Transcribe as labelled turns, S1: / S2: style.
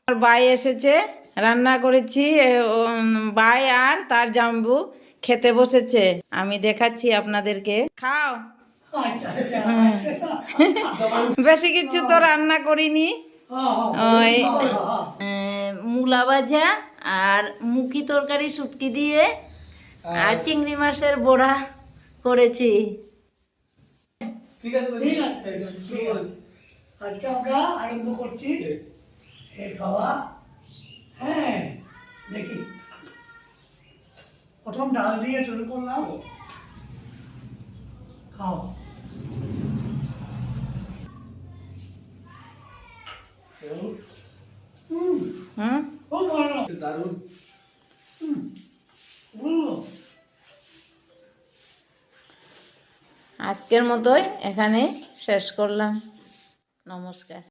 S1: আমার ভাই এসেছে, রান্না করেছি। ভাই আর তার জাম্বু খেতে বসেছে, আমি দেখাচ্ছি আপনাদেরকে। খাও। বেশি কিছু তো রান্না করিনি, ওই মূলা ভাজা আর মুখি তরকারি শুটকি দিয়ে আর চিংড়ি মাছের বড়া করেছি।
S2: ঠিক আছে, আজকে আমরা আরম্ভ করছি এই খাওয়া। হ্যাঁ, দেখি প্রথম ডাল দিয়ে শুরু করলাম। খাও। খুব ভালো, দারুণ।
S1: আজকের মতোই এখানে শেষ করলাম। নমস্কার।